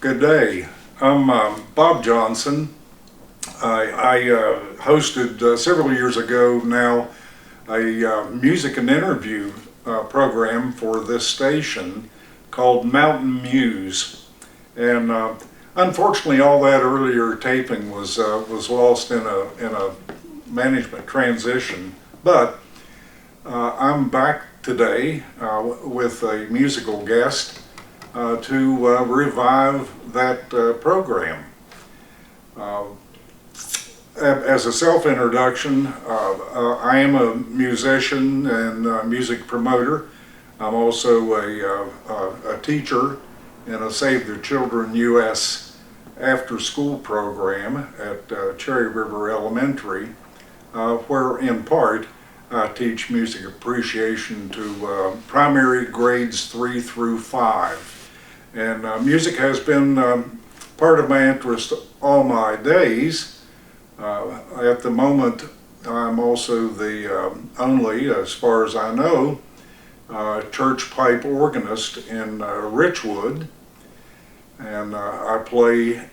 Good day. I'm Bob Johnson. I hosted several years ago now a music and interview program for this station called Muse, and unfortunately, all that earlier taping was lost in a management transition. But I'm back today with a musical guest to revive that program. As a self-introduction, I am a musician and music promoter. I'm also a teacher in a Save the Children U.S. after-school program at Cherry River Elementary, where in part I teach music appreciation to primary grades 3 through 5. And music has been part of my interest all my days. At the moment, I'm also the only, as far as I know, church pipe organist in Richwood. And I play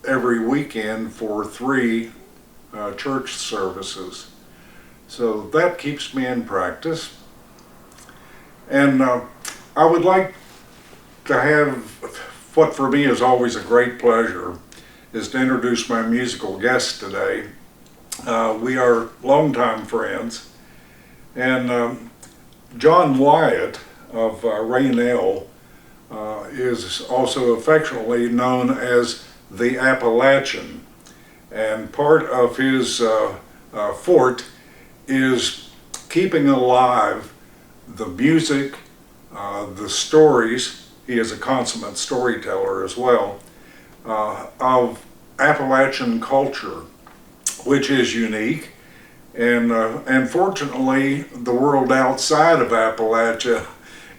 every weekend for 3 church services. So that keeps me in practice. And I would like to have what for me is always a great pleasure is to introduce my musical guest today. We are longtime friends, and John Wyatt of Raynell is also affectionately known as the Appalachian, and part of his forte is keeping alive the music, the stories. He is a consummate storyteller as well, of Appalachian culture, which is unique. And fortunately, the world outside of Appalachia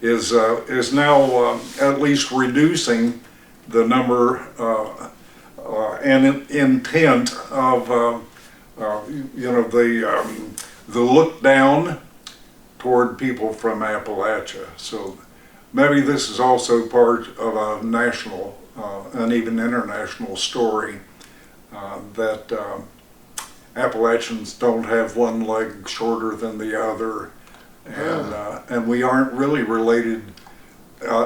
is now at least reducing the number and intent of the look down toward people from Appalachia. So maybe this is also part of a national and even international story that Appalachians don't have one leg shorter than the other, and we aren't really related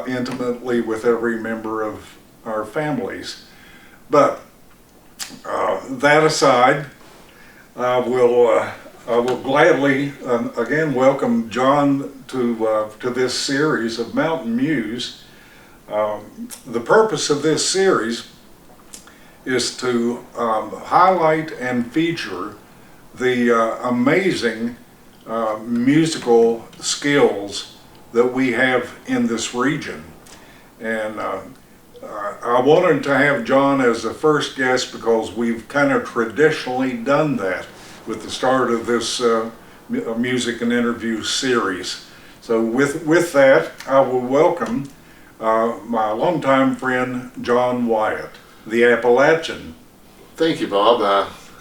intimately with every member of our families. But that aside, I will gladly again welcome John to this series of Mountain Muse. The purpose of this series is to highlight and feature the amazing musical skills that we have in this region. And I wanted to have John as the first guest because we've kind of traditionally done that with the start of this music and interview series. So with that, I will welcome my longtime friend, John Wyatt, the Appalachian. Thank you, Bob.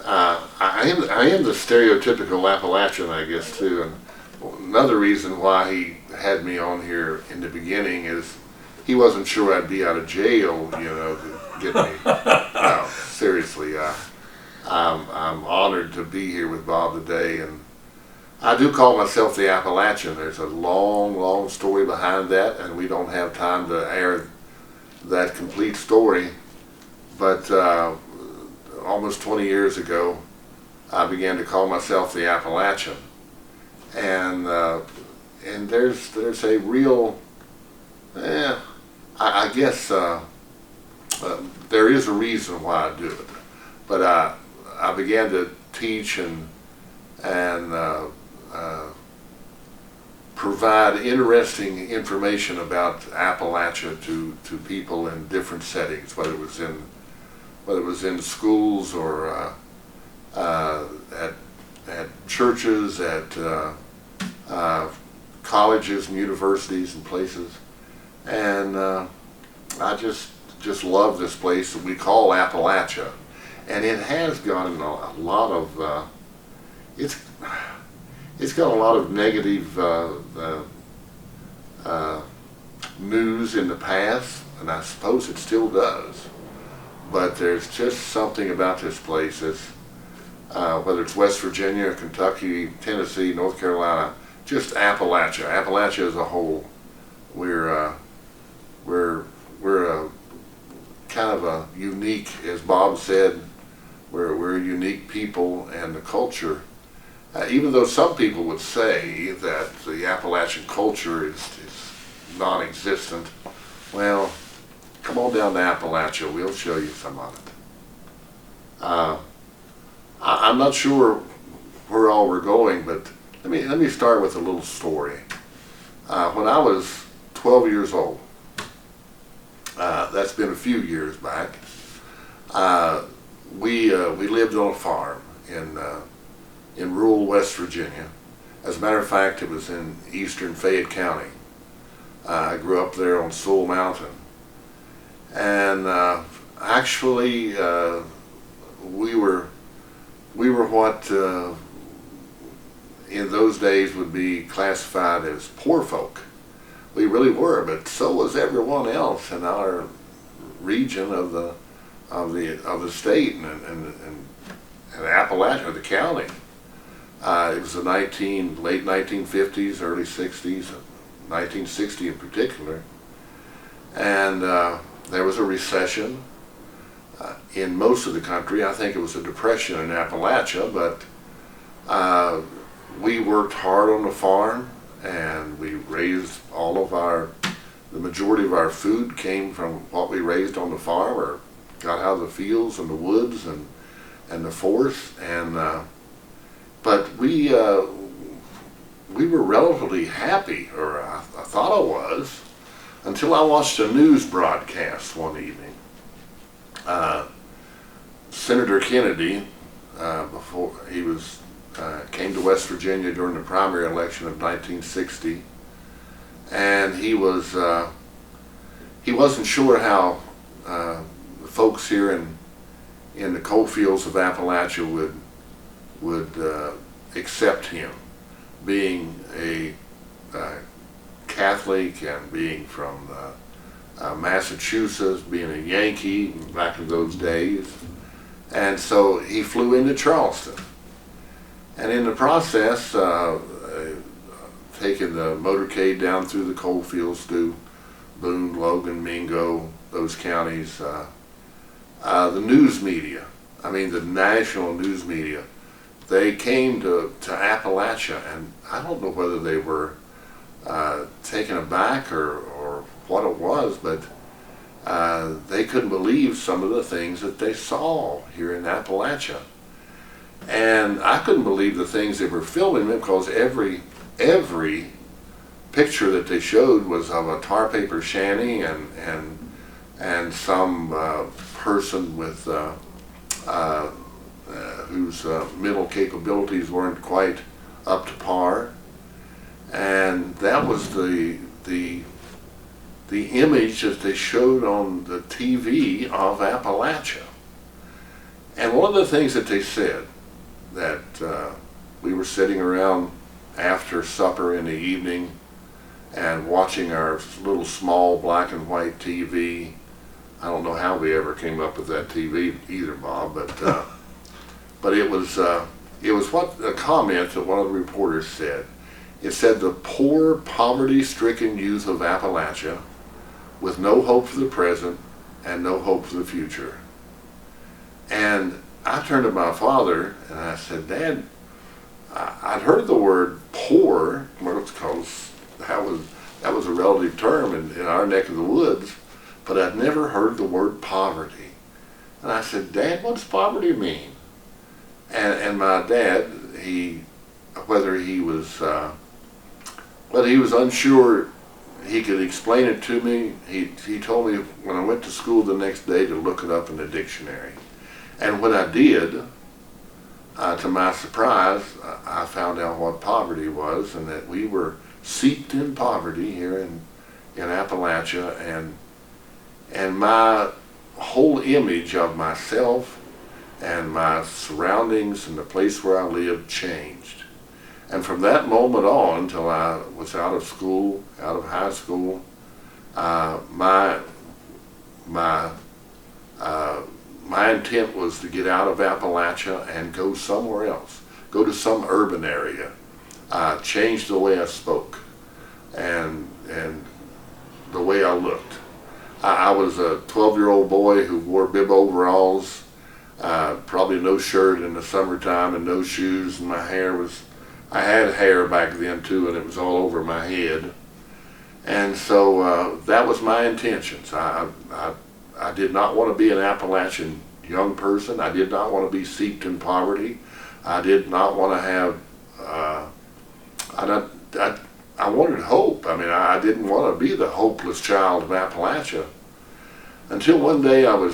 I am the stereotypical Appalachian, I guess, too. And another reason why he had me on here in the beginning is he wasn't sure I'd be out of jail, to get me. No, seriously. I'm honored to be here with Bob today, and I do call myself the Appalachian. There's a long, long story behind that, and we don't have time to air that complete story. But almost 20 years ago, I began to call myself the Appalachian, and there's a real, I guess there is a reason why I do it. But I began to teach and provide interesting information about Appalachia to people in different settings, whether it was in schools or at churches, at colleges and universities and places. And I just love this place that we call Appalachia. And it has gotten a lot of, it's got a lot of negative news in the past. and I suppose it still does. But there's just something about this place that's, whether it's West Virginia, Kentucky, Tennessee, North Carolina, just Appalachia. Appalachia as a whole, we're a kind of a unique, as Bob said, we're a unique people, and the culture. Even though some people would say that the Appalachian culture is non-existent, well, come on down to Appalachia. We'll show you some of it. I'm not sure where all we're going, but let me start with a little story. When I was 12 years old, that's been a few years back. We lived on a farm in rural West Virginia. As a matter of fact, it was in eastern Fayette County. I grew up there on Sewell Mountain. And actually, we were what in those days would be classified as poor folk. We really were, but so was everyone else in our region of the state and Appalachia, the county. It was the late 1950s, early 60s, 1960 in particular, and there was a recession in most of the country. I think it was a depression in Appalachia, but we worked hard on the farm, and we raised the majority of our food came from what we raised on the farm or got out of the fields and the woods and the forests, and but we were relatively happy, or I thought I was, until I watched a news broadcast one evening. Senator Kennedy, before he came to West Virginia during the primary election of 1960, and he wasn't sure how the folks here in the coal fields of Appalachia would accept him, being a Catholic and being from Massachusetts, being a Yankee back in those days. And so he flew into Charleston. And in the process, taking the motorcade down through the coal fields to Boone, Logan, Mingo, those counties, the news media, the national news media, they came to Appalachia, and I don't know whether they were taken aback or what it was, but they couldn't believe some of the things that they saw here in Appalachia. And I couldn't believe the things they were filming, because every picture that they showed was of a tar paper shanty and some person with whose mental capabilities weren't quite up to par, and that was the image that they showed on the TV of Appalachia. And one of the things that they said, that we were sitting around after supper in the evening and watching our little small black and white TV. I don't know how we ever came up with that TV either, Bob, but it was what a comment that one of the reporters said. It said, "The poor, poverty-stricken youth of Appalachia, with no hope for the present and no hope for the future." And I turned to my father and I said, "Dad, I'd heard the word poor, because that was a relative term in our neck of the woods, but I'd never heard the word poverty." And I said, "Dad, what does poverty mean?" And my dad, whether he was unsure he could explain it to me, he told me when I went to school the next day to look it up in the dictionary. And when I did, to my surprise, I found out what poverty was, and that we were seeped in poverty here in Appalachia, and my whole image of myself and my surroundings and the place where I lived changed. And from that moment on, until I was out of school, out of high school, my my my intent was to get out of Appalachia and go somewhere else, go to some urban area, change the way I spoke, and the way I looked. I was a 12-year-old boy who wore bib overalls, probably no shirt in the summertime and no shoes, and my hair was, I had hair back then too, and it was all over my head. And so that was my intentions. I did not want to be an Appalachian young person. I did not want to be steeped in poverty. I did not want to have, I wanted hope. I mean, I didn't want to be the hopeless child of Appalachia. Until one day I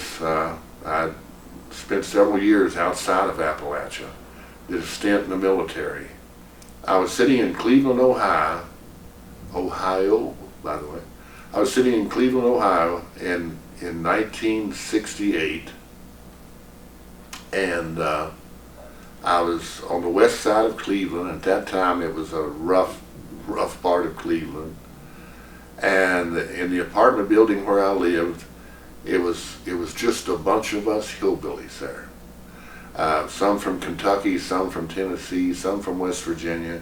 spent several years outside of Appalachia, did a stint in the military. I was sitting in Cleveland, Ohio, by the way. I was sitting in Cleveland, Ohio in 1968, and I was on the west side of Cleveland. At that time, it was a rough part of Cleveland, and in the apartment building where I lived, it was just a bunch of us hillbillies there. Some from Kentucky, some from Tennessee, some from West Virginia,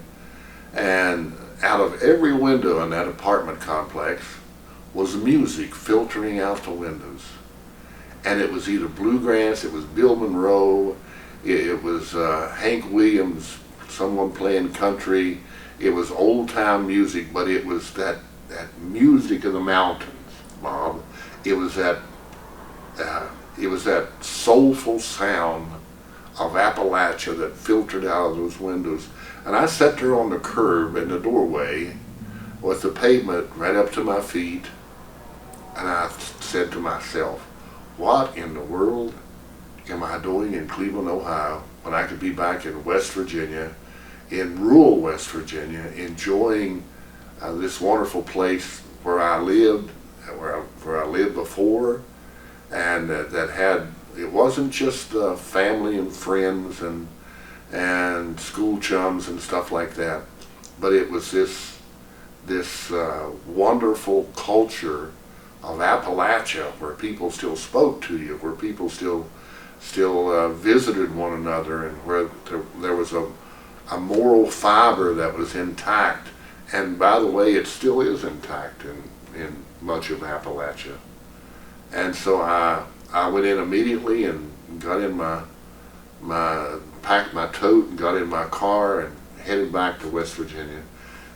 and out of every window in that apartment complex was music filtering out the windows. And it was either bluegrass, it was Bill Monroe, it was Hank Williams, someone playing country. It was old time music, but it was that music of the mountains, Bob. It was that soulful sound of Appalachia that filtered out of those windows. And I sat there on the curb in the doorway with the pavement right up to my feet, and I said to myself, what in the world am I doing in Cleveland, Ohio, when I could be back in West Virginia, in rural West Virginia, enjoying this wonderful place where I lived, where I lived before, and that had, it wasn't just family and friends and school chums and stuff like that, but it was this wonderful culture of Appalachia, where people still spoke to you, where people still visited one another, and where there was a moral fiber that was intact. And by the way, it still is intact in much of Appalachia. And so I went in immediately and got in packed my tote and got in my car and headed back to West Virginia.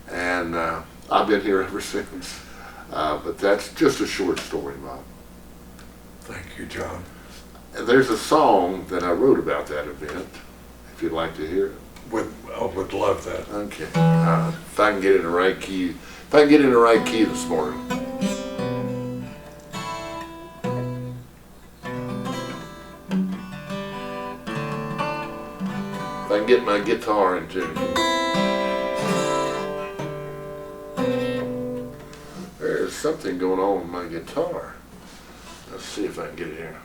And I've been here ever since. But that's just a short story, Bob. Thank you, John. And there's a song that I wrote about that event, if you'd like to hear it. I would love that. Okay. If I can get in the right key. If I can get in the right key this morning. If I can get my guitar in tune. There's something going on with my guitar. Let's see if I can get it here.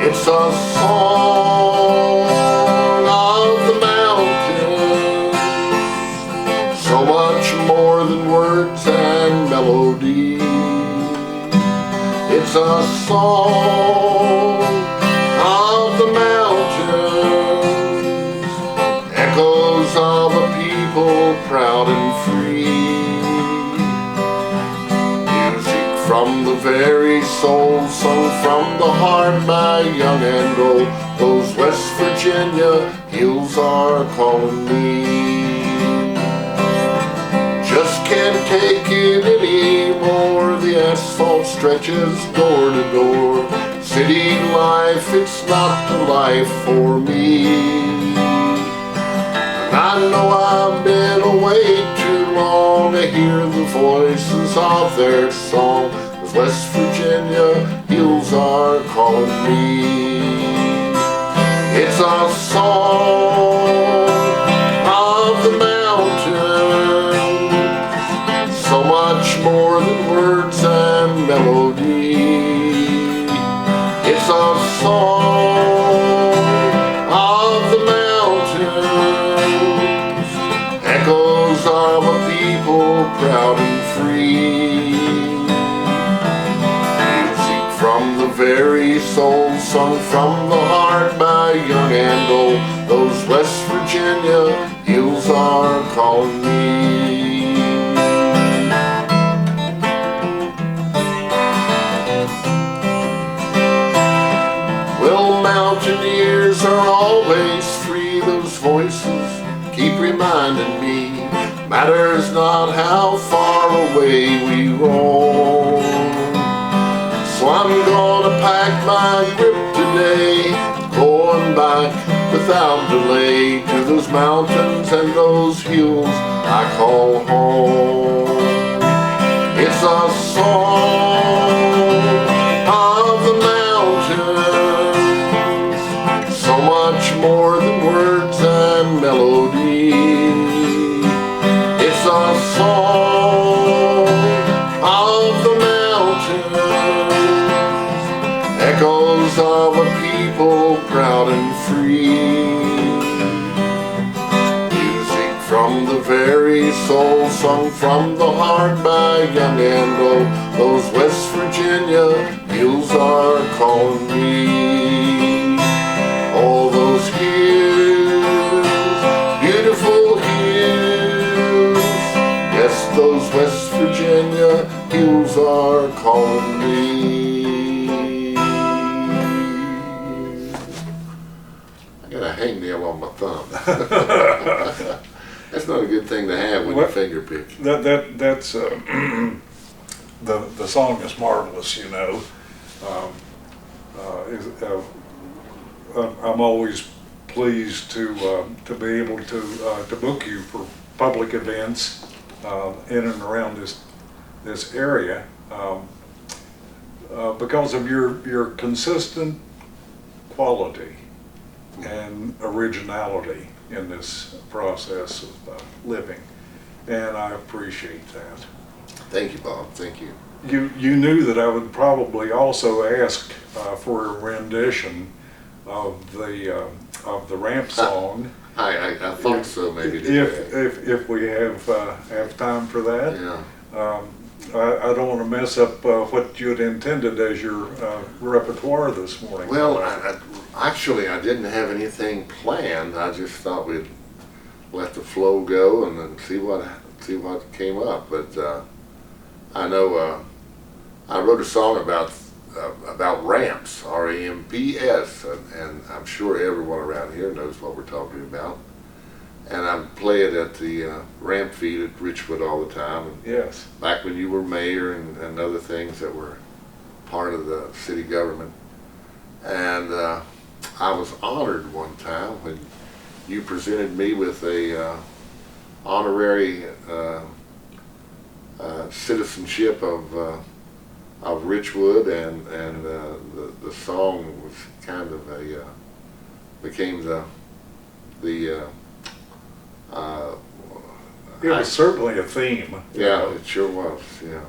It's a song of the mountains, so much more than words and melody. It's a song of the mountains, echoes of a people proud and free. From the very soul, sung from the heart by young and old, those West Virginia hills are calling me. Just can't take it anymore, the asphalt stretches door to door. City life, it's not the life for me. And I know I've been away too long to hear the voices of their song. 'Cause West Virginia hills are calling me. It's a song of the mountains, so much more than words and melody. It's a song of the mountains, echoes of a people proud and free. Music from the very soul, sung from the heart by young and old. Those West Virginia hills are calling me. Well, mountaineers are always free. Those voices keep reminding me, matters not how far away we roam. So I'm gonna pack my grip today, going back without delay to those mountains and those hills I call home. It's a song of the mountains, so much more than words and melody. It's a song of the mountains, echoes of a people proud and free. Music from the very soul, sung from the heart by young and old. Those West Virginia hills are calling me. All those hills, beautiful hills, yes, those West Virginia hills are calling me. I got a hangnail on my thumb. That's not a good thing to have when you finger pick. That's the song is marvelous, you know. I'm always pleased to be able to book you for public events in and around this area because of your consistent quality and originality in this process of living, and I appreciate that. Thank you, Bob. Thank you. You knew that I would probably also ask for a rendition of the ramp song. I thought so, maybe if we have time for that. Yeah. I don't want to mess up what you had intended as your repertoire this morning. Well, actually, I didn't have anything planned. I just thought we'd let the flow go and then see what came up. But I know I wrote a song about ramps, R-A-M-P-S, and I'm sure everyone around here knows what we're talking about. And I play it at the ramp feed at Richwood all the time. And yes. Back when you were mayor and other things that were part of the city government. And I was honored one time when you presented me with a honorary citizenship of Richwood, and the song was kind of became the it was certainly a theme. Yeah, it sure was. Yeah.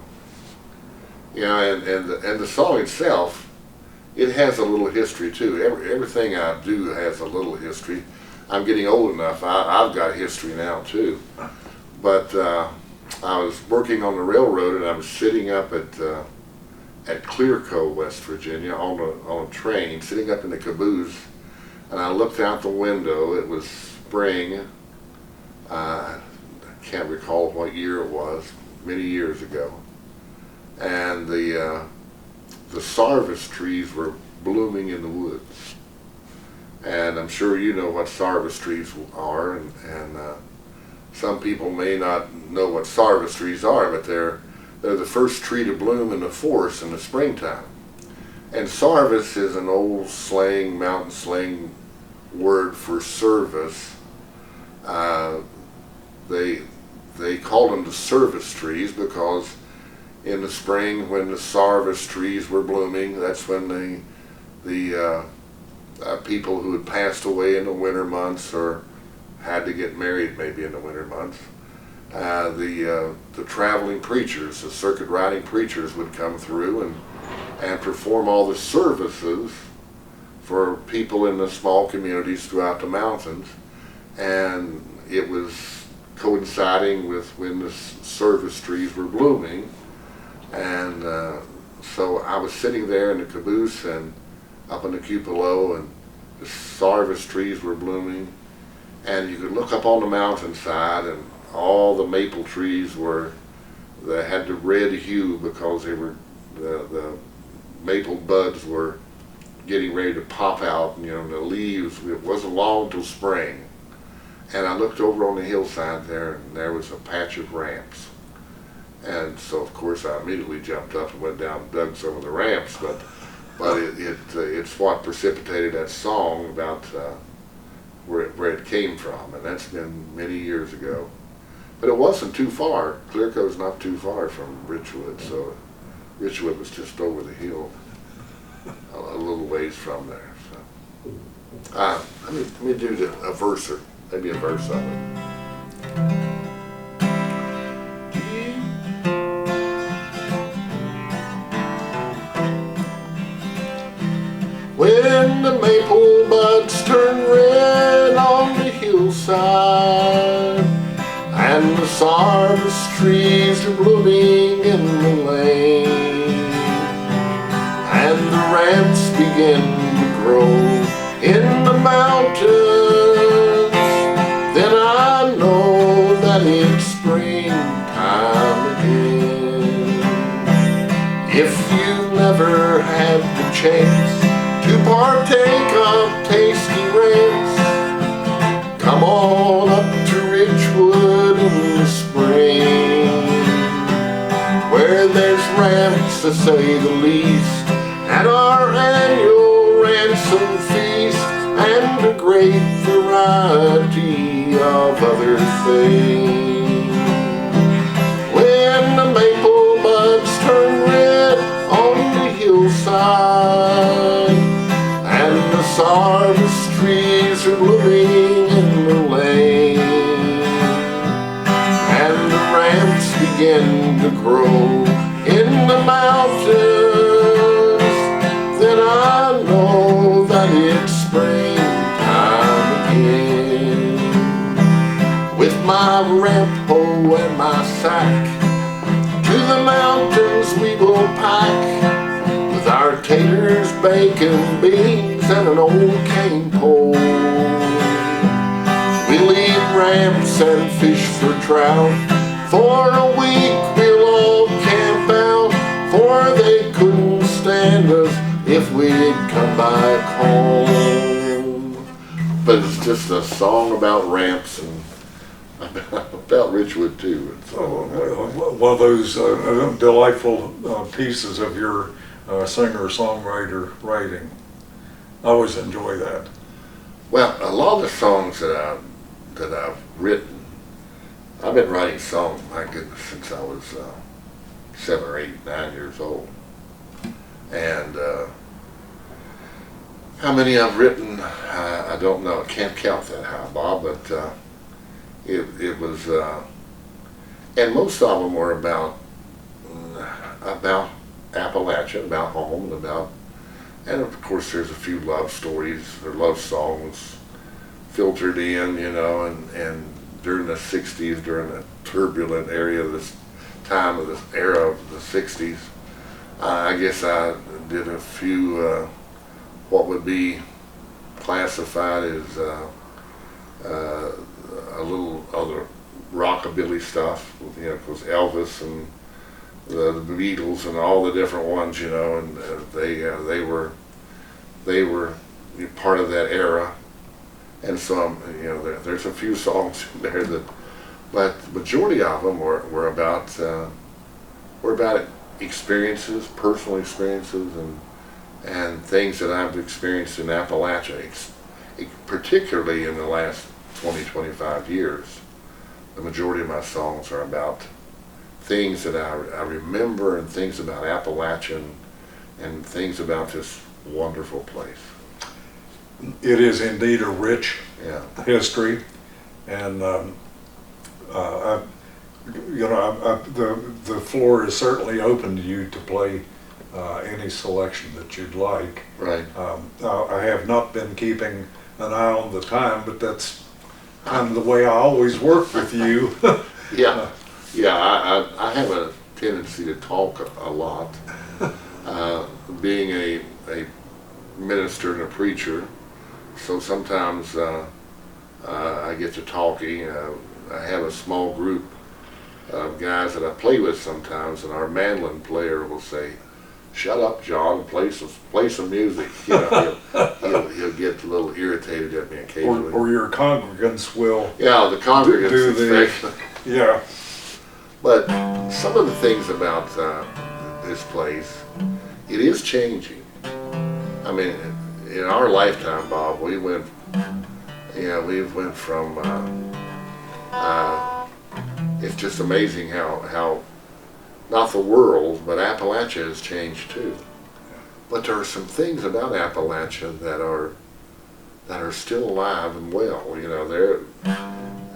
Yeah, and the song itself, it has a little history too. Everything I do has a little history. I'm getting old enough. I've got history now too. But I was working on the railroad, and I was sitting up at Clearco, West Virginia, on a train, sitting up in the caboose, and I looked out the window. It was spring. I can't recall what year it was, many years ago, and the sarvice trees were blooming in the woods. And I'm sure you know what sarvice trees are, and some people may not know what sarvice trees are, but they're the first tree to bloom in the forest in the springtime. And sarvice is an old mountain slang word for service, Uh, they called them the service trees because in the spring when the service trees were blooming, that's when the people who had passed away in the winter months or had to get married maybe in the winter months, the traveling preachers, the circuit riding preachers would come through and perform all the services for people in the small communities throughout the mountains. And it was coinciding with when the service trees were blooming. And so I was sitting there in the caboose and up in the cupola, and the service trees were blooming. And you could look up on the mountainside, and all the maple trees they had the red hue because they were the maple buds were getting ready to pop out, and the leaves, it wasn't long till spring. And I looked over on the hillside there, and there was a patch of ramps. And so of course I immediately jumped up and went down and dug some of the ramps, but it's what precipitated that song about where it came from, and that's been many years ago. But it wasn't too far. Clearcoat's not too far from Richwood, so Richwood was just over the hill, a little ways from there. So let me do a verse, or maybe a verse of it. When the maple buds turn red on the hillside, and the service trees are blooming in the lane, and the ramps begin to grow in the mountains, then I know that it's springtime again. If you never had the chance to partake of tasty ramps, come on up to Richwood in the spring, where there's ramps to say the least, and our annual ransom feast, and a great variety of other things. When the maple buds turn red on the hillside, and the service trees are blooming in the lane, and the ramps begin to grow in the mountains, then I know that it's springtime again. With my ramp hoe and my sack, to the mountains we will pack, with our taters, bacon, beans, and an old cane pole. We'll eat ramps and fish for trout. For a week we'll all camp out, for they couldn't stand us if we'd come back home. But it's just a song about ramps and about Richwood too. One of those delightful pieces of your singer-songwriter writing. I always enjoy that. Well, a lot of the songs that I've written, I've been writing songs, my goodness, since I was 7 or 8, 9 years old. And how many I've written, I don't know. I can't count that high, Bob, but it was, and most of them were about Appalachia, about home, and of course there's a few love stories or love songs filtered in, and during the 60s, during the turbulent era of this time of this era of the 60s, I guess I did a few what would be classified as a little other rockabilly stuff, because Elvis and the Beatles and all the different ones, and they were part of that era, and so there's a few songs in there but the majority of them were about experiences, personal experiences, and things that I've experienced in Appalachia, particularly in the last 20, 25 years, the majority of my songs are about things that I remember and things about Appalachian and things about this wonderful place. It is indeed a rich Yeah. history, and the floor is certainly open to you to play any selection that you'd like. Right. I have not been keeping an eye on the time, but that's kind of the way I always work with you. Yeah. Yeah, I have a tendency to talk a lot. Being a minister and a preacher, so sometimes I get to talking. I have a small group of guys that I play with sometimes, and our mandolin player will say, "Shut up, John, and play some music." You know, he'll get a little irritated at me occasionally. Or your congregants will. Yeah, the congregants do the- especially. Yeah. But some of the things about this place, it is changing. I mean, in our lifetime, Bob, we went from. It's just amazing how not the world, but Appalachia has changed too. But there are some things about Appalachia that are still alive and well. You know,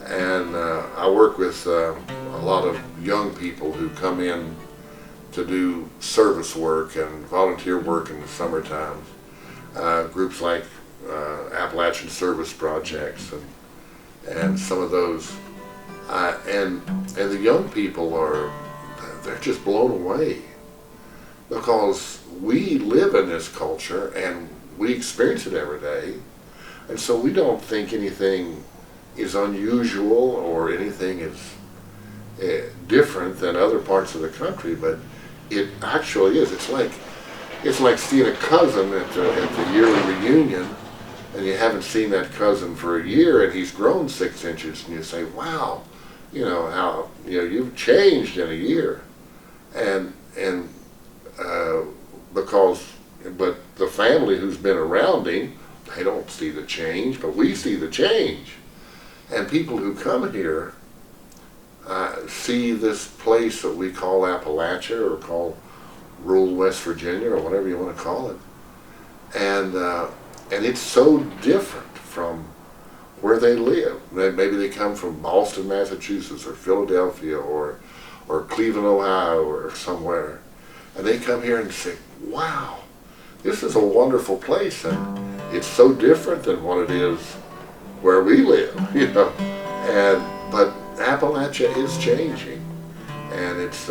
and I work with a lot of young people who come in to do service work and volunteer work in the summertime. Groups like Appalachian Service Projects and some of those. And the young people they're just blown away because we live in this culture and we experience it every day, and so we don't think anything is unusual or anything is different than other parts of the country, but it actually is. It's like seeing a cousin at the yearly reunion, and you haven't seen that cousin for a year, and he's grown 6 inches, and you say, "Wow, you know how you've changed in a year," and but the family who's been around him, they don't see the change, but we see the change, and people who come here see this place that we call Appalachia or call rural West Virginia or whatever you want to call it, and it's so different from where they live. Maybe they come from Boston, Massachusetts, or Philadelphia, or Cleveland, Ohio, or somewhere, and they come here and say, "Wow, this is a wonderful place, and it's so different than what it is where we live," you know. But Appalachia is changing, and it's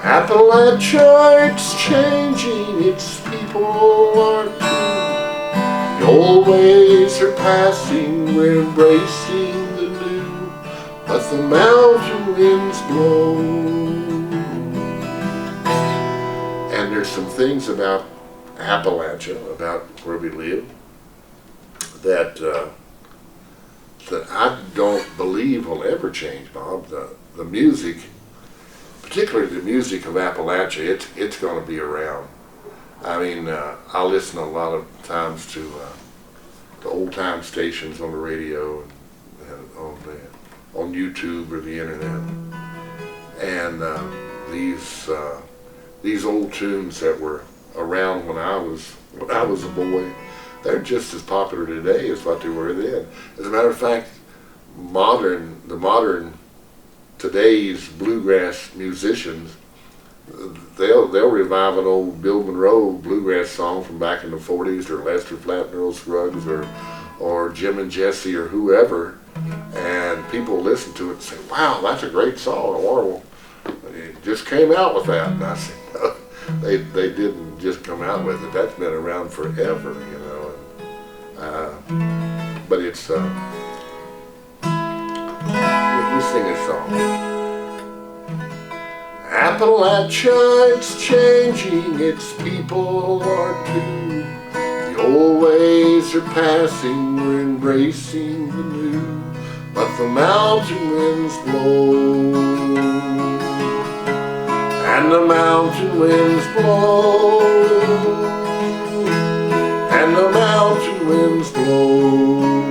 Appalachia, it's changing, its people are too. The old ways are passing, we're embracing the new, but the mountain winds blow. And there's some things about Appalachia, about where we live, that I don't believe will ever change, Bob. The music, particularly the music of Appalachia, it's going to be around. I mean, I listen a lot of times to old time stations on the radio and on YouTube or the internet, and these old tunes that were around when I was a boy, they're just as popular today as what they were then. As a matter of fact, today's bluegrass musicians, they'll revive an old Bill Monroe bluegrass song from back in the 40s, or Lester Flatt and Earl Scruggs, or Jim and Jesse, or whoever, and people listen to it and say, "Wow, that's a great song." Or, "It just came out with that." And I say, "No, they didn't just come out with it. That's been around forever, you know." But it's we sing a song. Appalachia, it's changing, its people are too. The old ways are passing, we're embracing the new, but the mountain winds blow, and the mountain winds blow, and the mountain winds blow.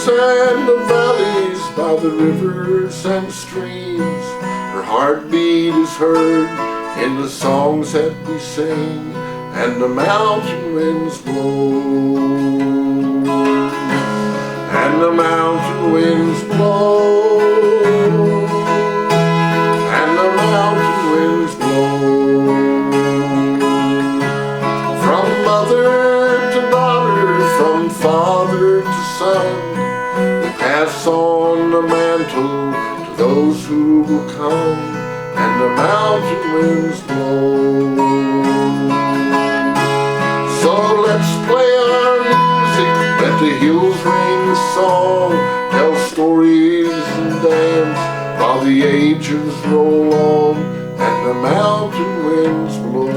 hills and the valleys, by the rivers and streams. Her heartbeat is heard in the songs that we sing, and the mountain winds blow, and the mountain winds blow, and the mountain winds blow. From mother to daughter, from father to son, we pass on the mantle to those who will come, and the mountain winds blow. So let's play our music, let the hills ring song, tell stories and dance while the ages roll on, and the mountain winds blow.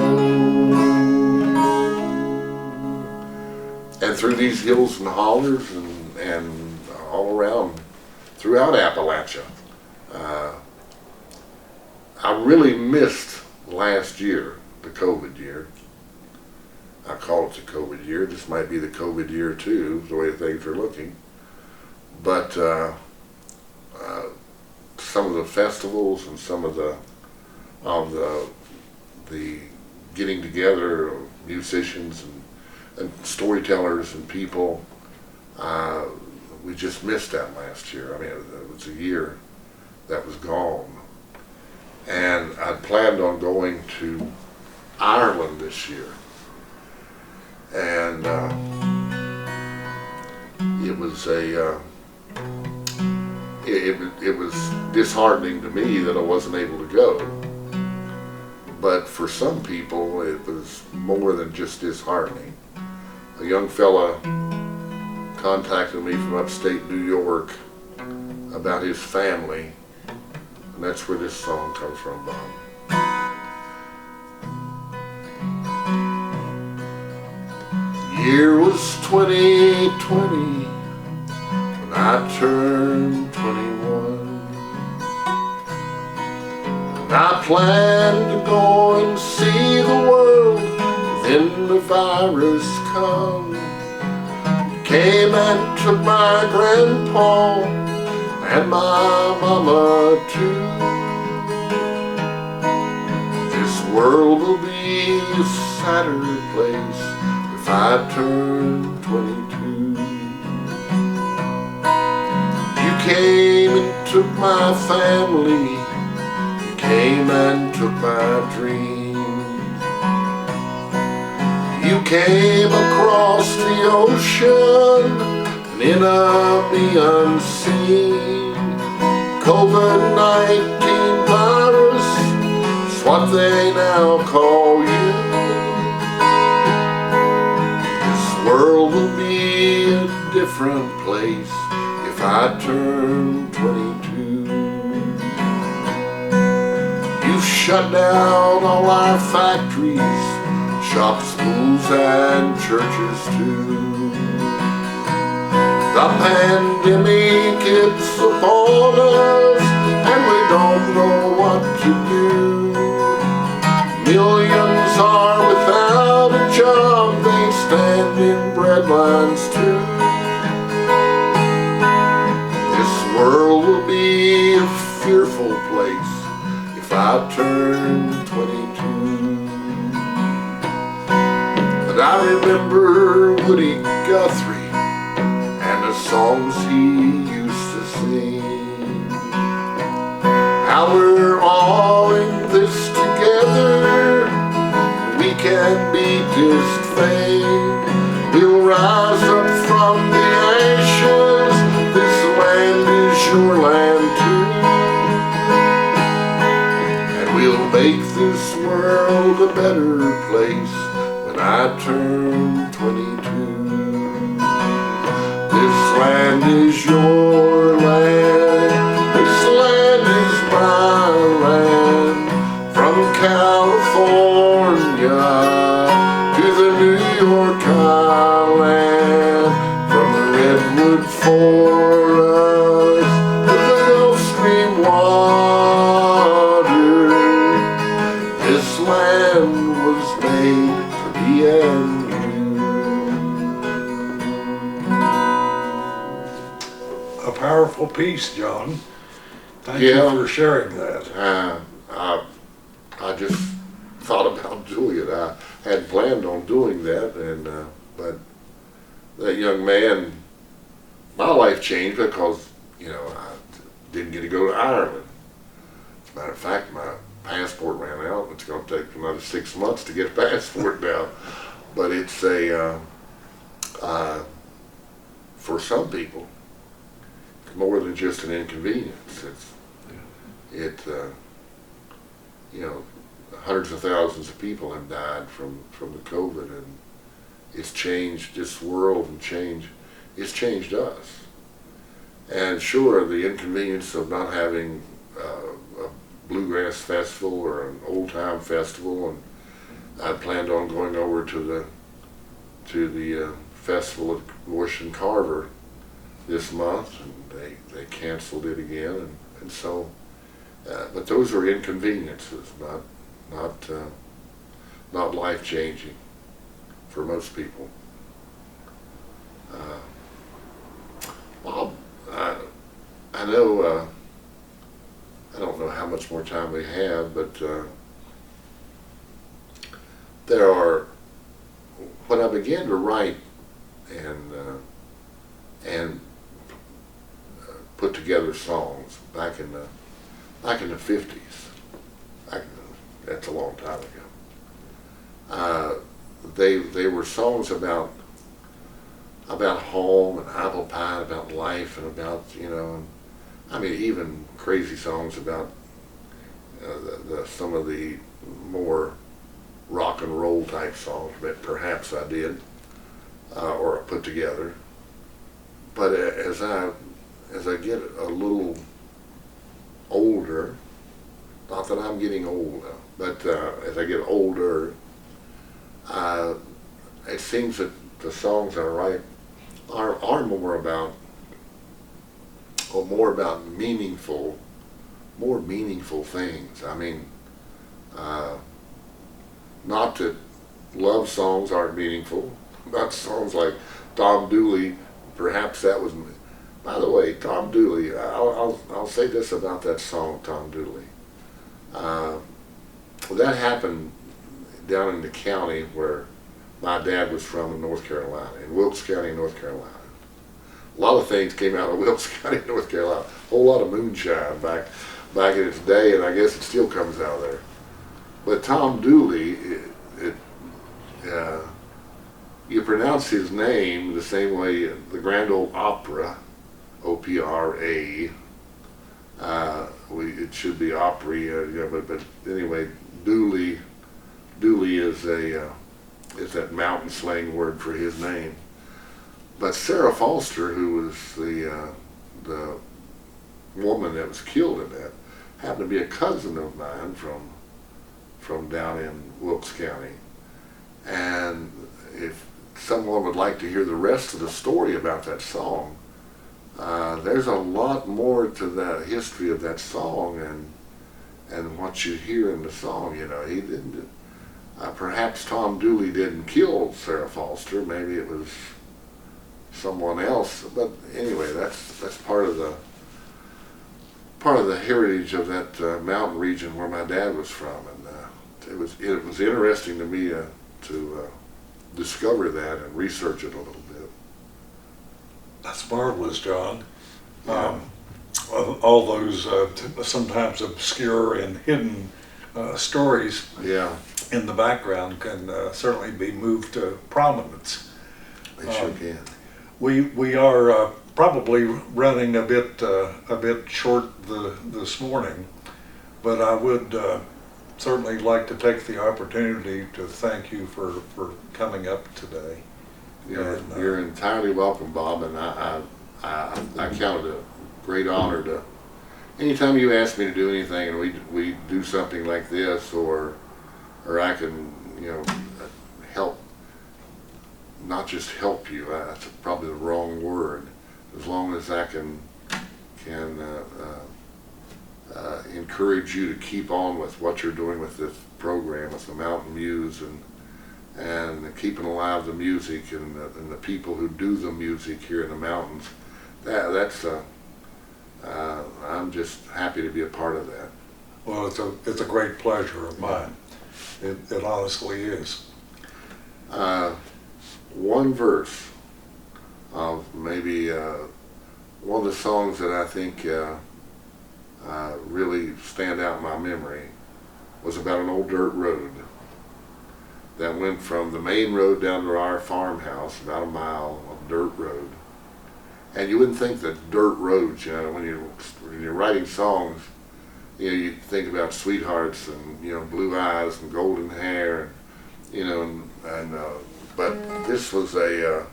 And through these hills and hollers and all around, throughout Appalachia, I really missed last year, the COVID year. I call it the COVID year. This might be the COVID year too, the way things are looking. But some of the festivals and some of the getting together of musicians and storytellers and people, we just missed that last year. I mean, it was a year that was gone. And I'd planned on going to Ireland this year. And it was it was disheartening to me that I wasn't able to go. But for some people, it was more than just disheartening. A young fella contacted me from upstate New York about his family, and that's where this song comes from, Bob. Year was 2020 when I turned 21. And I planned to go and see the world, then the virus come. Came and took my grandpa and my mama too. This world will be a sadder place if I turn 22. You came and took my family, you came and took my dreams. You came across the ocean and in me unseen. COVID-19 virus is what they now call you. This world will be a different place if I turn 22. You've shut down all our factories, shops, schools, and churches too. The pandemic hits upon us, and we don't know what to do. Millions are without a job, they stand in bread lines too. This world will be a fearful place if I turn 22. But I remember Woody Guthrie and the songs he used to sing. How we're all in this together, we can't beat this fame. We'll rise up from the ashes, this land is your land too. And we'll make this world a better place when I turn 22. This land is your land, this land is my land. From California to the New York Island, from the Redwood Forest to the Gulf Stream water, this land was made for me and you. a powerful piece, John. Thank you Yeah. for sharing that. I just thought about doing it. I had planned on doing that, and but that young man, my life changed because I didn't get to go to Ireland. As a matter of fact, my passport ran out. It's going to take another 6 months to get a passport now. But it's for some people, it's more than just an inconvenience. Hundreds of thousands of people have died from the COVID, and it's changed this world and it's changed us. And sure, the inconvenience of not having a bluegrass festival or an old time festival, and I planned on going over to the festival at Bush and Carver this month, and they canceled it again, and so. But those are inconveniences, not life changing for most people. Bob, I know. I don't know how much more time we have, but there are. When I began to write and put together songs back in the 50s, that's a long time ago. They were songs about home and apple pie, about life, and about even crazy songs about some of the more rock and roll type songs that perhaps I did or put together. But as I get a little older, not that I'm getting old now, but as I get older, it seems that the songs I write are more about more meaningful things. I mean, not that love songs aren't meaningful, not songs like Tom Dooley. Perhaps that was. By the way, Tom Dooley, I'll say this about that song, Tom Dooley. That happened down in the county where my dad was from in North Carolina, in Wilkes County, North Carolina. A lot of things came out of Wilkes County, North Carolina. A whole lot of moonshine back in its day, and I guess it still comes out of there. But Tom Dooley, you pronounce his name the same way the Grand Ole Opera, O-P-R-A. It should be Opry, but anyway, Dooley is that mountain slang word for his name. But Sarah Foster, who was the woman that was killed in that, happened to be a cousin of mine from down in Wilkes County. And if someone would like to hear the rest of the story about that song, there's a lot more to the history of that song and what you hear in the song. He didn't. Perhaps Tom Dooley didn't kill Sarah Foster. Maybe it was someone else. But anyway, that's part of the heritage of that mountain region where my dad was from, and it was interesting to me to discover that and research it a little bit. That's marvelous, John. Yeah. All those sometimes obscure and hidden stories Yeah, in the background can certainly be moved to prominence. they sure can. We are probably running a bit short this morning, but I would certainly like to take the opportunity to thank you for coming up today. You're entirely welcome, Bob, and I count it a great honor to. Anytime you ask me to do anything, and we do something like this, or I can help, not just help you. That's probably the wrong word. As long as I can encourage you to keep on with what you're doing with this program, with the Mountain Muse, and keeping alive the music and the people who do the music here in the mountains. I'm just happy to be a part of that. Well, it's a great pleasure of mine. It honestly is. One verse of maybe one of the songs that I think really stand out in my memory was about an old dirt road that went from the main road down to our farmhouse, about a mile of dirt road. And you wouldn't think that dirt roads, you know, when you're writing songs, you know, you think about sweethearts and, you know, blue eyes and golden hair, and, you know, but this was I'll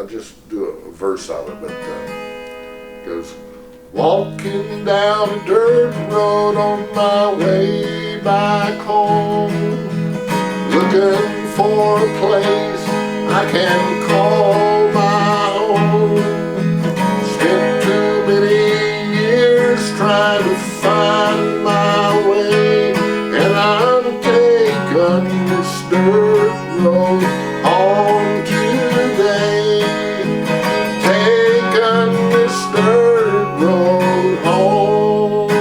just do a verse of it, but it goes, walking down a dirt road on my way back home, looking for a place I can call my own. Spent too many years trying to find my way, and I'm taking this dirt road home today. Taking this dirt road home.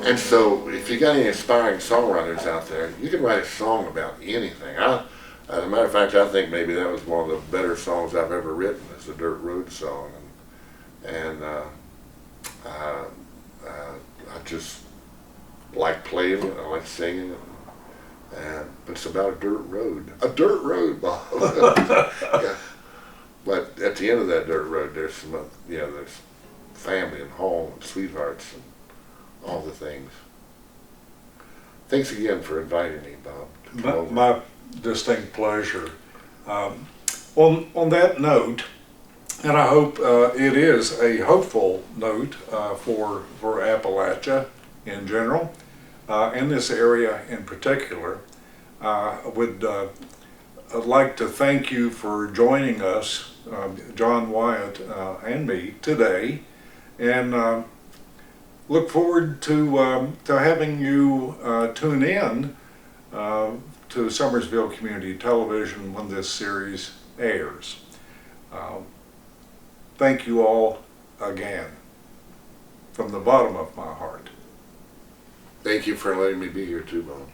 And so, if you got any aspiring songwriters out there, you can write a song about anything. As a matter of fact, I think maybe that was one of the better songs I've ever written, is the Dirt Road song. And I just like playing it, I like singing it. But it's about a dirt road. A dirt road, Bob. Yeah. But at the end of that dirt road, there's some, you know, there's family and home and sweethearts and all the things. Thanks again for inviting me, Bob, to come over. My distinct pleasure. On that note, and I hope it is a hopeful note for Appalachia in general, in this area in particular, I'd like to thank you for joining us, John Wyatt and me, today, and look forward to having you tune in to Summersville Community Television when this series airs. Thank you all again, from the bottom of my heart. Thank you for letting me be here too, Bob.